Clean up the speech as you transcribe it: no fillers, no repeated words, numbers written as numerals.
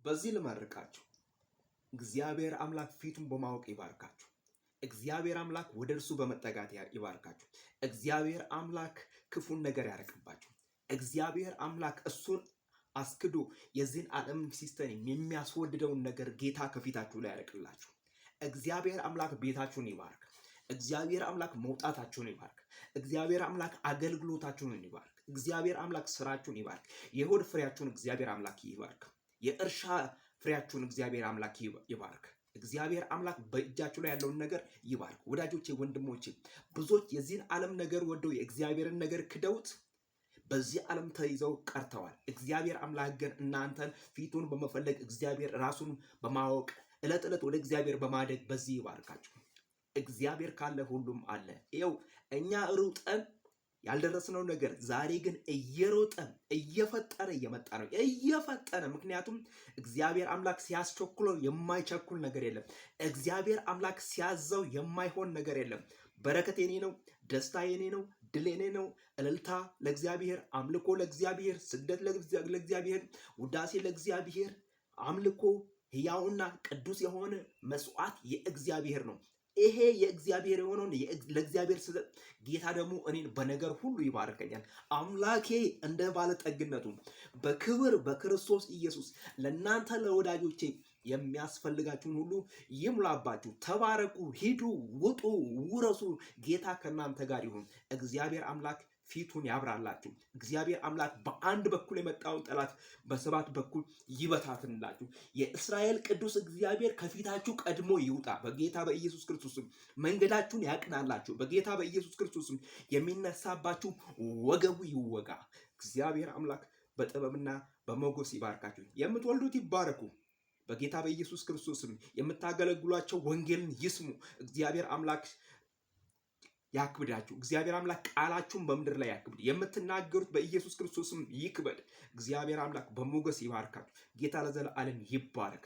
በዚህ ልመርቃችሁ። እግዚአብሔር አምላክ ፊቱን በማወቅ ይባርካችሁ። እግዚአብሔር አምላክ ወደ እርሱ በመጠጋት ይባርካችሁ። እግዚአብሔር አምላክ ክፉን ነገር ያርቅባችሁ። እግዚአብሔር አምላክ እሱን አስክዶ የዚህን ዓለም ሲስተም የሚያስወድደውን ነገር ጌታ ከፊታችሁ ላይ ያርቅላችሁ። እግዚአብሔር አምላክ ቤታችሁን ይባርክ። እግዚአብሔር አምላክ መውጣታችሁን ይባርክ። እግዚአብሔር አምላክ አገልግሎታችሁን ይባርክ። እግዚአብሔር አምላክ ስራችሁን ይባርክ። የሆድ ፍሬያችሁን እግዚአብሔር አምላክ ይባርክ። የእርሻ ፍሬያችሁን እግዚአብሔር አምላክ ይባርክ። እግዚአብሔር አምላክ በእጃችሁ ላይ ያለውን ነገር ይባርክ። ወዳጆቼ፣ ወንድሞቼ፣ ብዙዎች የዚህን ዓለም ነገር ወደው የእግዚአብሔርን ነገር ክደውት በዚህ ዓለም ተይዘው ቀርተዋል። እግዚአብሔር አምላክ ግን እናንተን ፊቱን በመፈለግ እግዚአብሔር ራሱን በማወቅ ዕለት ዕለት ወደ እግዚአብሔር በማደግ በዚህ ይባርካችሁ። እግዚአብሔር ካለ ሁሉም አለ። ይኸው እኛ ሩጠን ያልደረስነው ነገር ዛሬ ግን እየሮጠን እየፈጠነ እየመጣ ነው። እየፈጠነ ምክንያቱም እግዚአብሔር አምላክ ሲያስቸኩለው የማይቸኩል ነገር የለም። እግዚአብሔር አምላክ ሲያዘው የማይሆን ነገር የለም። በረከት የኔ ነው፣ ደስታ የኔ ነው፣ ድል የኔ ነው። እልልታ ለእግዚአብሔር፣ አምልኮ ለእግዚአብሔር፣ ስግደት ለእግዚአብሔር፣ ውዳሴ ለእግዚአብሔር። አምልኮ ሕያውና ቅዱስ የሆነ መስዋዕት የእግዚአብሔር ነው። ይሄ የእግዚአብሔር የሆነውን ለእግዚአብሔር ስለ ጌታ ደግሞ እኔን በነገር ሁሉ ይባርከኛል። አምላኬ እንደ ባለጠግነቱ በክብር በክርስቶስ ኢየሱስ ለእናንተ ለወዳጆቼ የሚያስፈልጋችሁን ሁሉ ይሙላባችሁ። ተባረኩ፣ ሂዱ፣ ውጡ፣ ውረሱ። ጌታ ከእናንተ ጋር ይሁን። እግዚአብሔር አምላክ ፊቱን ያብራላችሁ። እግዚአብሔር አምላክ በአንድ በኩል የመጣውን ጠላት በሰባት በኩል ይበታትንላችሁ። የእስራኤል ቅዱስ እግዚአብሔር ከፊታችሁ ቀድሞ ይውጣ። በጌታ በኢየሱስ ክርስቶስም መንገዳችሁን ያቅናላችሁ። በጌታ በኢየሱስ ክርስቶስም የሚነሳባችሁ ወገቡ ይወጋ። እግዚአብሔር አምላክ በጥበብና በሞገስ ይባርካችሁ። የምትወልዱት ይባረኩ። በጌታ በኢየሱስ ክርስቶስም የምታገለግሏቸው ወንጌልን ይስሙ። እግዚአብሔር አምላክ ያክብዳችሁ። እግዚአብሔር አምላክ ቃላችሁን በምድር ላይ ያክብድ። የምትናገሩት በኢየሱስ ክርስቶስም ይክበድ። እግዚአብሔር አምላክ በሞገስ ይባርካችሁ። ጌታ ለዘላለም ይባረክ።